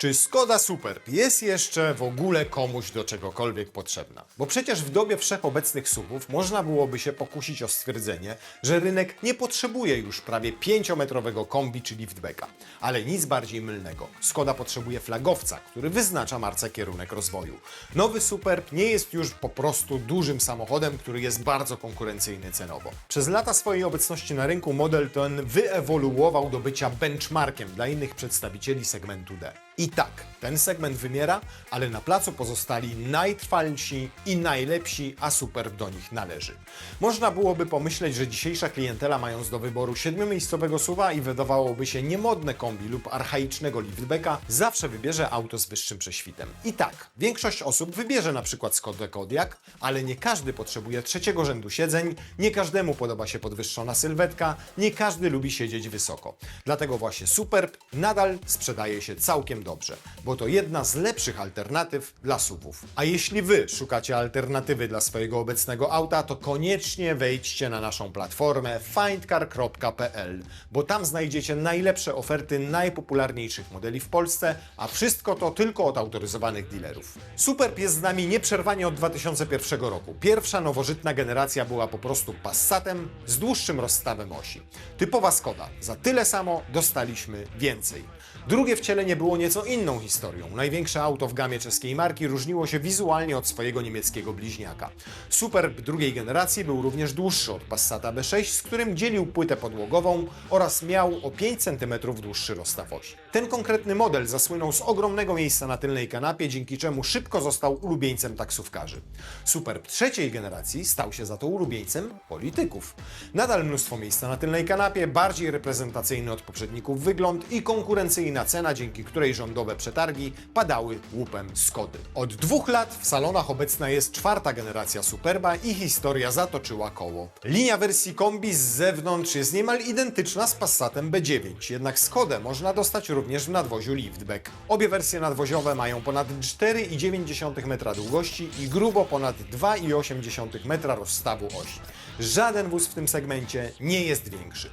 Czy Skoda Superb jest jeszcze w ogóle komuś do czegokolwiek potrzebna? Bo przecież w dobie wszechobecnych SUV-ów można byłoby się pokusić o stwierdzenie, że rynek nie potrzebuje już prawie 5-metrowego kombi czy liftbacka. Ale nic bardziej mylnego. Skoda potrzebuje flagowca, który wyznacza marce kierunek rozwoju. Nowy Superb nie jest już po prostu dużym samochodem, który jest bardzo konkurencyjny cenowo. Przez lata swojej obecności na rynku model ten wyewoluował do bycia benchmarkiem dla innych przedstawicieli segmentu D. I tak, ten segment wymiera, ale na placu pozostali najtrwalsi i najlepsi, a Superb do nich należy. Można byłoby pomyśleć, że dzisiejsza klientela, mając do wyboru 7-miejscowego SUV-a i wydawałoby się niemodne kombi lub archaicznego liftbacka, zawsze wybierze auto z wyższym prześwitem. I tak, większość osób wybierze na przykład Skodę Kodiaq, ale nie każdy potrzebuje trzeciego rzędu siedzeń, nie każdemu podoba się podwyższona sylwetka, nie każdy lubi siedzieć wysoko. Dlatego właśnie Superb nadal sprzedaje się całkiem dobrze, bo to jedna z lepszych alternatyw dla SUV-ów. A jeśli Wy szukacie alternatywy dla swojego obecnego auta, to koniecznie wejdźcie na naszą platformę findcar.pl, bo tam znajdziecie najlepsze oferty najpopularniejszych modeli w Polsce, a wszystko to tylko od autoryzowanych dealerów. Superb jest z nami nieprzerwanie od 2001 roku. Pierwsza nowożytna generacja była po prostu Passatem z dłuższym rozstawem osi. Typowa Skoda. Za tyle samo dostaliśmy więcej. Drugie wcielenie było nieco inną historią. Największe auto w gamie czeskiej marki różniło się wizualnie od swojego niemieckiego bliźniaka. Superb drugiej generacji był również dłuższy od Passata B6, z którym dzielił płytę podłogową oraz miał o 5 cm dłuższy rozstaw osi. Ten konkretny model zasłynął z ogromnego miejsca na tylnej kanapie, dzięki czemu szybko został ulubieńcem taksówkarzy. Superb trzeciej generacji stał się za to ulubieńcem polityków. Nadal mnóstwo miejsca na tylnej kanapie, bardziej reprezentacyjny od poprzedników wygląd i konkurencyjna cena, dzięki której rządowe przetargi padały łupem Skody. Od 2 lat w salonach obecna jest czwarta generacja Superba i historia zatoczyła koło. Linia wersji kombi z zewnątrz jest niemal identyczna z Passatem B9, jednak Skodę można dostać również w nadwoziu liftback. Obie wersje nadwoziowe mają ponad 4,9 metra długości i grubo ponad 2,8 metra rozstawu osi. Żaden wóz w tym segmencie nie jest większy.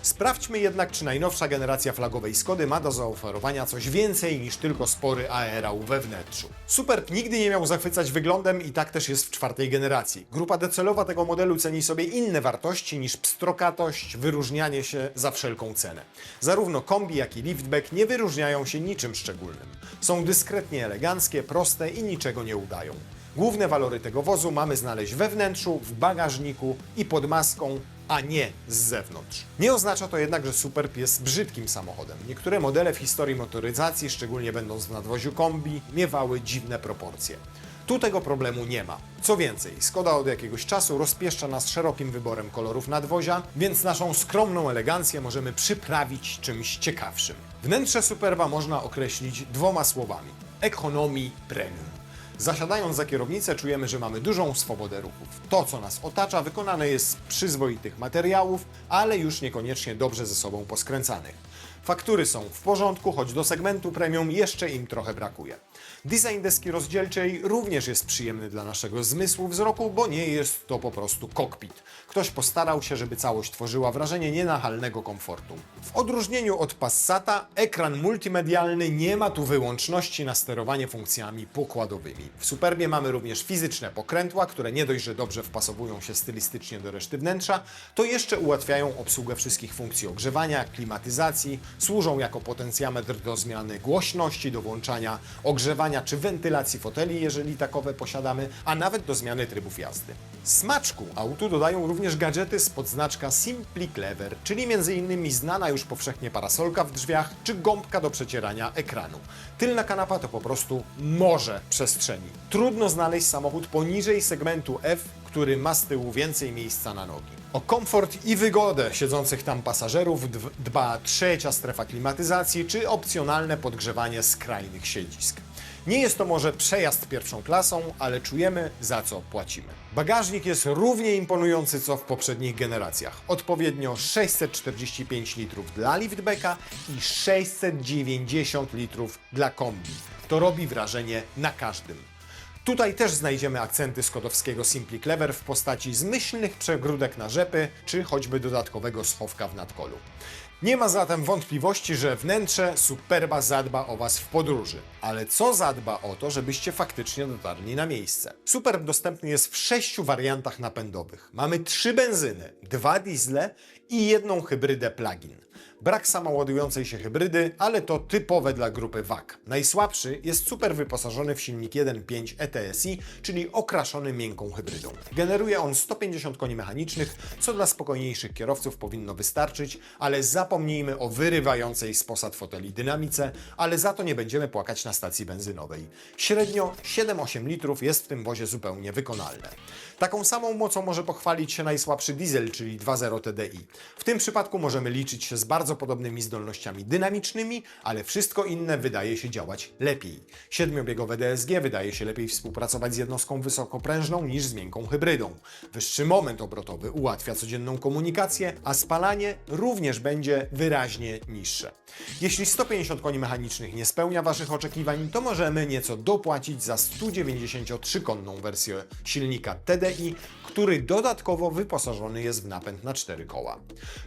Sprawdźmy jednak, czy najnowsza generacja flagowej Skody ma do zaoferowania coś więcej niż tylko spory aerał we wnętrzu. Superb nigdy nie miał zachwycać wyglądem i tak też jest w czwartej generacji. Grupa docelowa tego modelu ceni sobie inne wartości niż pstrokatość, wyróżnianie się za wszelką cenę. Zarówno kombi, jak i liftback nie wyróżniają się niczym szczególnym. Są dyskretnie eleganckie, proste i niczego nie udają. Główne walory tego wozu mamy znaleźć we wnętrzu, w bagażniku i pod maską, a nie z zewnątrz. Nie oznacza to jednak, że Superb jest brzydkim samochodem. Niektóre modele w historii motoryzacji, szczególnie będąc w nadwoziu kombi, miewały dziwne proporcje. Tu tego problemu nie ma. Co więcej, Skoda od jakiegoś czasu rozpieszcza nas szerokim wyborem kolorów nadwozia, więc naszą skromną elegancję możemy przyprawić czymś ciekawszym. Wnętrze Superba można określić 2 słowami: economy premium. Zasiadając za kierownicę czujemy, że mamy dużą swobodę ruchów. To, co nas otacza, wykonane jest z przyzwoitych materiałów, ale już niekoniecznie dobrze ze sobą poskręcanych. Faktury są w porządku, choć do segmentu premium jeszcze im trochę brakuje. Design deski rozdzielczej również jest przyjemny dla naszego zmysłu wzroku, bo nie jest to po prostu kokpit. Ktoś postarał się, żeby całość tworzyła wrażenie nienachalnego komfortu. W odróżnieniu od Passata, ekran multimedialny nie ma tu wyłączności na sterowanie funkcjami pokładowymi. W Superbie mamy również fizyczne pokrętła, które nie dość, że dobrze wpasowują się stylistycznie do reszty wnętrza, to jeszcze ułatwiają obsługę wszystkich funkcji ogrzewania, klimatyzacji, służą jako potencjometr do zmiany głośności, do włączania ogrzewania czy wentylacji foteli, jeżeli takowe posiadamy, a nawet do zmiany trybów jazdy. Smaczku autu dodają również gadżety spod znaczka Simply Clever, czyli m.in. znana już powszechnie parasolka w drzwiach czy gąbka do przecierania ekranu. Tylna kanapa to po prostu morze przestrzeni. Trudno znaleźć samochód poniżej segmentu F, który ma z tyłu więcej miejsca na nogi. O komfort i wygodę siedzących tam pasażerów dba trzecia strefa klimatyzacji czy opcjonalne podgrzewanie skrajnych siedzisk. Nie jest to może przejazd pierwszą klasą, ale czujemy, za co płacimy. Bagażnik jest równie imponujący co w poprzednich generacjach. Odpowiednio 645 litrów dla liftbacka i 690 litrów dla kombi. To robi wrażenie na każdym. Tutaj też znajdziemy akcenty skodowskiego Simply Clever w postaci zmyślnych przegródek na rzepy, czy choćby dodatkowego schowka w nadkolu. Nie ma zatem wątpliwości, że wnętrze Superba zadba o Was w podróży. Ale co zadba o to, żebyście faktycznie dotarli na miejsce? Superb dostępny jest w 6 wariantach napędowych. Mamy 3 benzyny, 2 diesle i 1 hybrydę plug-in. Brak samoładującej się hybrydy, ale to typowe dla grupy WAG. Najsłabszy jest super wyposażony w silnik 1.5 ETSI, czyli okraszony miękką hybrydą. Generuje on 150 koni mechanicznych, co dla spokojniejszych kierowców powinno wystarczyć, ale zapomnijmy o wyrywającej z posad foteli dynamice, ale za to nie będziemy płakać na stacji benzynowej. Średnio 7-8 litrów jest w tym wozie zupełnie wykonalne. Taką samą mocą może pochwalić się najsłabszy diesel, czyli 2.0 TDI. W tym przypadku możemy liczyć się z bardzo podobnymi zdolnościami dynamicznymi, ale wszystko inne wydaje się działać lepiej. 7-biegowe DSG wydaje się lepiej współpracować z jednostką wysokoprężną niż z miękką hybrydą. Wyższy moment obrotowy ułatwia codzienną komunikację, a spalanie również będzie wyraźnie niższe. Jeśli 150 koni mechanicznych nie spełnia Waszych oczekiwań, to możemy nieco dopłacić za 193-konną wersję silnika TDI, który dodatkowo wyposażony jest w napęd na 4 koła.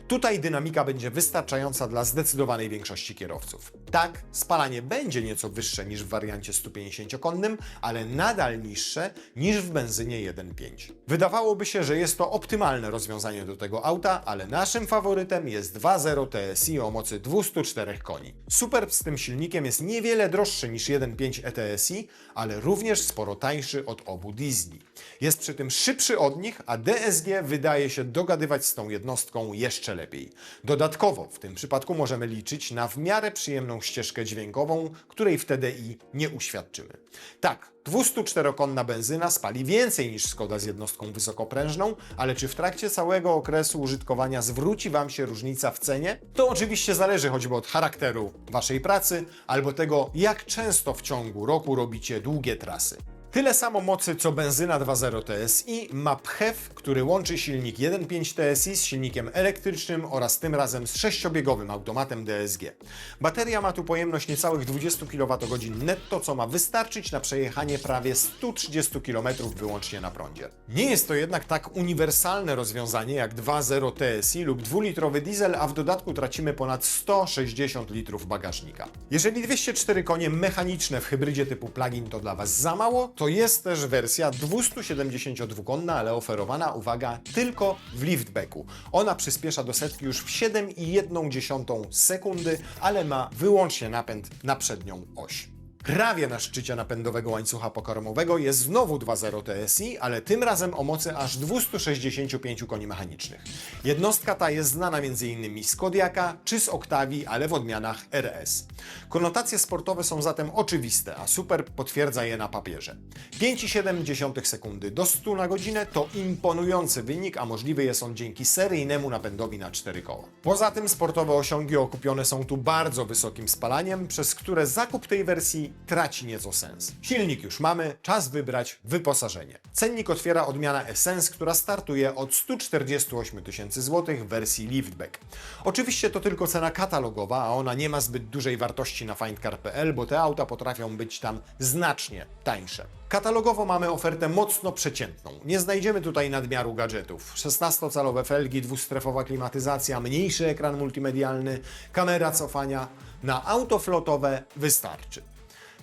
Tutaj dynamika będzie wystarczająca dla zdecydowanej większości kierowców. Tak, spalanie będzie nieco wyższe niż w wariancie 150-konnym, ale nadal niższe niż w benzynie 1.5. Wydawałoby się, że jest to optymalne rozwiązanie do tego auta, ale naszym faworytem jest 2.0 TSI o mocy 204 koni. Superb z tym silnikiem jest niewiele droższy niż 1.5 ETSI, ale również sporo tańszy od obu diesli. Jest przy tym szybszy od nich, a DSG wydaje się dogadywać z tą jednostką jeszcze lepiej. Dodatkowo w tym przypadku możemy liczyć na w miarę przyjemną ścieżkę dźwiękową, której w TDI nie uświadczymy. Tak, 204-konna benzyna spali więcej niż Skoda z jednostką wysokoprężną, ale czy w trakcie całego okresu użytkowania zwróci Wam się różnica w cenie? To oczywiście zależy choćby od charakteru Waszej pracy albo tego, jak często w ciągu roku robicie długie trasy. Tyle samo mocy co benzyna 2.0 TSI ma PHEV, który łączy silnik 1.5 TSI z silnikiem elektrycznym oraz tym razem z 6-biegowym automatem DSG. Bateria ma tu pojemność niecałych 20 kWh netto, co ma wystarczyć na przejechanie prawie 130 km wyłącznie na prądzie. Nie jest to jednak tak uniwersalne rozwiązanie jak 2.0 TSI lub 2-litrowy diesel, a w dodatku tracimy ponad 160 litrów bagażnika. Jeżeli 204 konie mechaniczne w hybrydzie typu plug-in to dla Was za mało, to jest też wersja 272-konna, ale oferowana, uwaga, tylko w liftbacku. Ona przyspiesza do setki już w 7,1 sekundy, ale ma wyłącznie napęd na przednią oś. Prawie na szczycie napędowego łańcucha pokarmowego jest znowu 2.0 TSI, ale tym razem o mocy aż 265 koni mechanicznych. Jednostka ta jest znana m.in. z Kodiaka czy z Octavii, ale w odmianach RS. Konotacje sportowe są zatem oczywiste, a Superb potwierdza je na papierze. 5,7 sekundy do 100 na godzinę to imponujący wynik, a możliwy jest on dzięki seryjnemu napędowi na 4 koła. Poza tym sportowe osiągi okupione są tu bardzo wysokim spalaniem, przez które zakup tej wersji traci nieco sens. Silnik już mamy, czas wybrać wyposażenie. Cennik otwiera odmiana Essence, która startuje od 148 tysięcy złotych w wersji liftback. Oczywiście to tylko cena katalogowa, a ona nie ma zbyt dużej wartości na findcar.pl, bo te auta potrafią być tam znacznie tańsze. Katalogowo mamy ofertę mocno przeciętną. Nie znajdziemy tutaj nadmiaru gadżetów. 16-calowe felgi, dwustrefowa klimatyzacja, mniejszy ekran multimedialny, kamera cofania. Na auto flotowe wystarczy.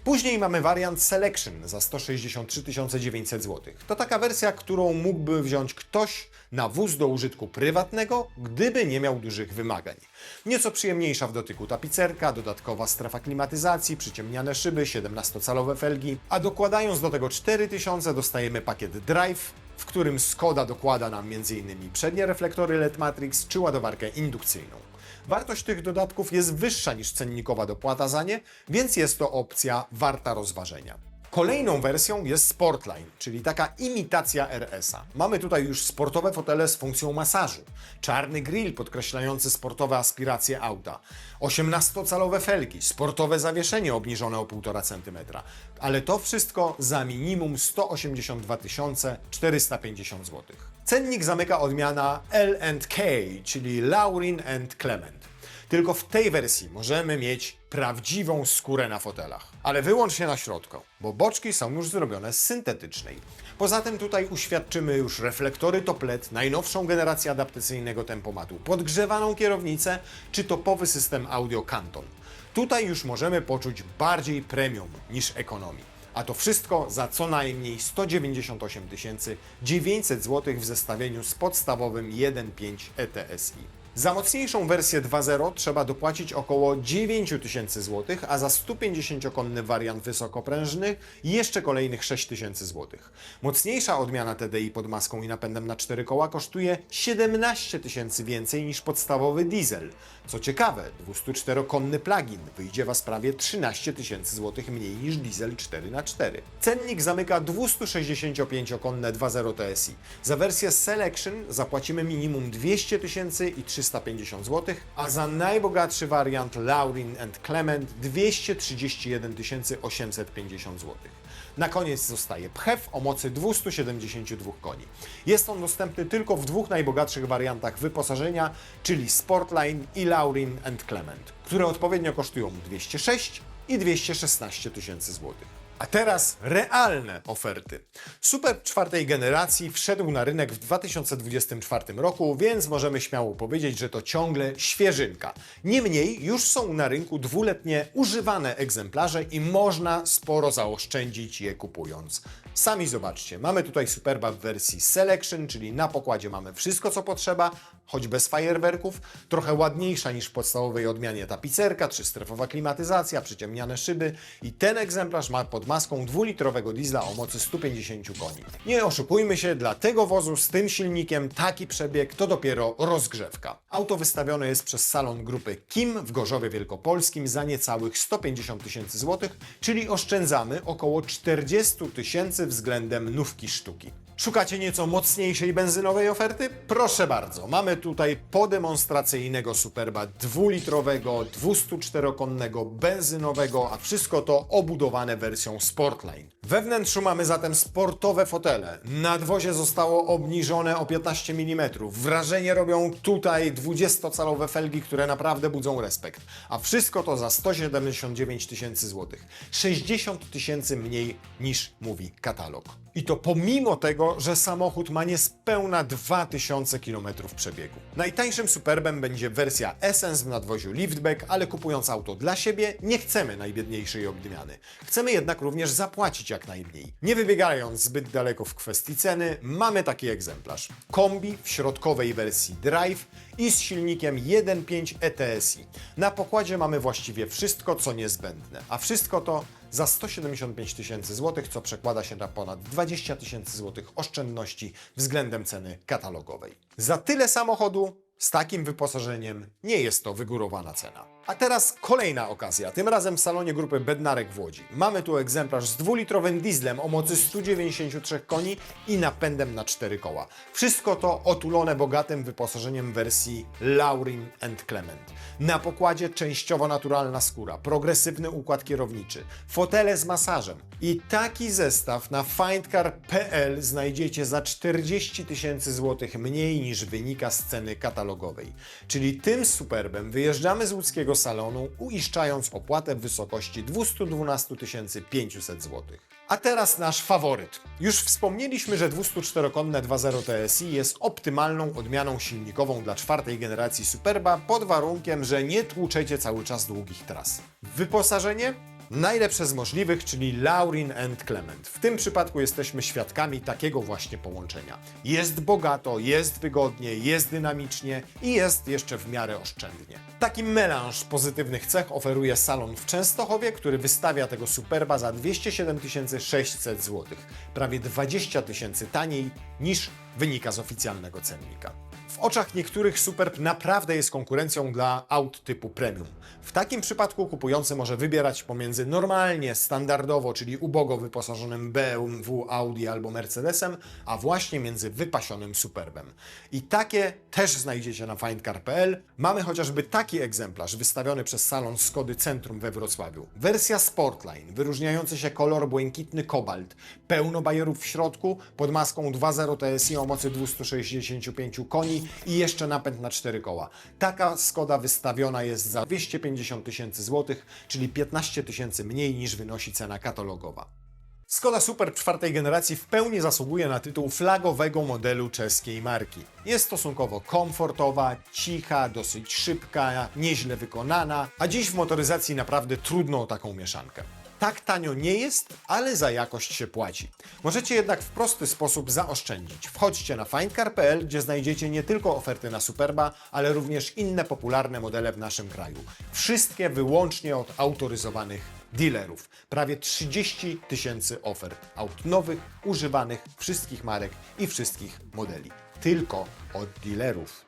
Później mamy wariant Selection za 163 900 zł. To taka wersja, którą mógłby wziąć ktoś na wóz do użytku prywatnego, gdyby nie miał dużych wymagań. Nieco przyjemniejsza w dotyku tapicerka, dodatkowa strefa klimatyzacji, przyciemniane szyby, 17-calowe felgi, a dokładając do tego 4000 dostajemy pakiet Drive, w którym Skoda dokłada nam m.in. przednie reflektory LED Matrix czy ładowarkę indukcyjną. Wartość tych dodatków jest wyższa niż cennikowa dopłata za nie, więc jest to opcja warta rozważenia. Kolejną wersją jest Sportline, czyli taka imitacja RS-a. Mamy tutaj już sportowe fotele z funkcją masażu, czarny grill podkreślający sportowe aspiracje auta, 18-calowe felgi, sportowe zawieszenie obniżone o 1,5 cm. Ale to wszystko za minimum 182 450 zł. Cennik zamyka odmiana L&K, czyli Laurin and Clement. Tylko w tej wersji możemy mieć prawdziwą skórę na fotelach. Ale wyłącznie na środku, bo boczki są już zrobione z syntetycznej. Poza tym tutaj uświadczymy już reflektory top LED, najnowszą generację adaptacyjnego tempomatu, podgrzewaną kierownicę czy topowy system audio Canton. Tutaj już możemy poczuć bardziej premium niż ekonomii. A to wszystko za co najmniej 198 900 zł w zestawieniu z podstawowym 1.5 ETSI. Za mocniejszą wersję 2.0 trzeba dopłacić około 9000 zł, a za 150-konny wariant wysokoprężny jeszcze kolejnych 6000 zł. Mocniejsza odmiana TDI pod maską i napędem na 4 koła kosztuje 17 000 więcej niż podstawowy diesel. Co ciekawe, 204-konny plug-in wyjdzie Was prawie 13 000 zł mniej niż diesel 4x4. Cennik zamyka 265-konne 2.0 TSI. Za wersję Selection zapłacimy minimum 200 000 i 350 zł, a za najbogatszy wariant Laurin & Clement 231 850 zł. Na koniec zostaje PHEV o mocy 272 koni. Jest on dostępny tylko w dwóch najbogatszych wariantach wyposażenia, czyli Sportline i Laurin & Clement, które odpowiednio kosztują 206 i 216 tysięcy złotych. A teraz realne oferty. Superb czwartej generacji wszedł na rynek w 2024 roku, więc możemy śmiało powiedzieć, że to ciągle świeżynka. Niemniej już są na rynku dwuletnie używane egzemplarze i można sporo zaoszczędzić je kupując. Sami zobaczcie, mamy tutaj Superba w wersji Selection, czyli na pokładzie mamy wszystko co potrzeba, choć bez fajerwerków, trochę ładniejsza niż w podstawowej odmianie tapicerka, trzystrefowa klimatyzacja, przyciemniane szyby i ten egzemplarz ma pod maską 2-litrowego diesla o mocy 150 koni. Nie oszukujmy się, dla tego wozu z tym silnikiem taki przebieg to dopiero rozgrzewka. Auto wystawione jest przez salon grupy KIM w Gorzowie Wielkopolskim za niecałych 150 tysięcy złotych, czyli oszczędzamy około 40 000 względem nówki sztuki. Szukacie nieco mocniejszej benzynowej oferty? Proszę bardzo, mamy tutaj podemonstracyjnego Superba 2-litrowego, 204-konnego, benzynowego, a wszystko to obudowane wersją Sportline. We wnętrzu mamy zatem sportowe fotele. Nadwozie zostało obniżone o 15 mm. Wrażenie robią tutaj 20-calowe felgi, które naprawdę budzą respekt. A wszystko to za 179 tysięcy złotych. 60 tysięcy mniej niż mówi katalog. I to pomimo tego, że samochód ma niespełna 2000 km przebiegu. Najtańszym Superbem będzie wersja Essence w nadwoziu liftback, ale kupując auto dla siebie nie chcemy najbiedniejszej odmiany. Chcemy jednak również zapłacić jak najmniej. Nie wybiegając zbyt daleko w kwestii ceny, mamy taki egzemplarz. Kombi w środkowej wersji Drive i z silnikiem 1.5 ETSI. Na pokładzie mamy właściwie wszystko, co niezbędne, a wszystko to za 175 tysięcy złotych, co przekłada się na ponad 20 tysięcy złotych oszczędności względem ceny katalogowej. Za tyle samochodu z takim wyposażeniem nie jest to wygórowana cena. A teraz kolejna okazja, tym razem w salonie grupy Bednarek w Łodzi. Mamy tu egzemplarz z 2-litrowym dieslem o mocy 193 koni i napędem na 4 koła. Wszystko to otulone bogatym wyposażeniem wersji Laurin & Clement. Na pokładzie częściowo naturalna skóra, progresywny układ kierowniczy, fotele z masażem. I taki zestaw na findcar.pl znajdziecie za 40 tysięcy złotych mniej niż wynika z ceny katalogowej. Czyli tym Superbem wyjeżdżamy z łódzkiego salonu, uiszczając opłatę w wysokości 212 500 zł. A teraz nasz faworyt. Już wspomnieliśmy, że 204-konne 2.0 TSI jest optymalną odmianą silnikową dla czwartej generacji Superba pod warunkiem, że nie tłuczecie cały czas długich tras. Wyposażenie? Najlepsze z możliwych, czyli Laurin & Clement. W tym przypadku jesteśmy świadkami takiego właśnie połączenia. Jest bogato, jest wygodnie, jest dynamicznie i jest jeszcze w miarę oszczędnie. Taki melanż pozytywnych cech oferuje salon w Częstochowie, który wystawia tego Superba za 207 600 zł. Prawie 20 tysięcy taniej niż wynika z oficjalnego cennika. W oczach niektórych Superb naprawdę jest konkurencją dla aut typu premium. W takim przypadku kupujący może wybierać pomiędzy normalnie, standardowo, czyli ubogo wyposażonym BMW, Audi albo Mercedesem, a właśnie między wypasionym Superbem. I takie też znajdziecie na findcar.pl. Mamy chociażby taki egzemplarz wystawiony przez salon Skody Centrum we Wrocławiu. Wersja Sportline, wyróżniający się kolor błękitny kobalt, pełno bajerów w środku, pod maską 2.0 TSI o o mocy 265 koni i jeszcze napęd na 4 koła. Taka Skoda wystawiona jest za 250 tysięcy złotych, czyli 15 tysięcy mniej niż wynosi cena katalogowa. Skoda Super czwartej generacji w pełni zasługuje na tytuł flagowego modelu czeskiej marki. Jest stosunkowo komfortowa, cicha, dosyć szybka, nieźle wykonana, a dziś w motoryzacji naprawdę trudno o taką mieszankę. Tak tanio nie jest, ale za jakość się płaci. Możecie jednak w prosty sposób zaoszczędzić. Wchodźcie na findcar.pl, gdzie znajdziecie nie tylko oferty na Superba, ale również inne popularne modele w naszym kraju. Wszystkie wyłącznie od autoryzowanych dealerów. Prawie 30 tysięcy ofert aut nowych, używanych, wszystkich marek i wszystkich modeli. Tylko od dealerów.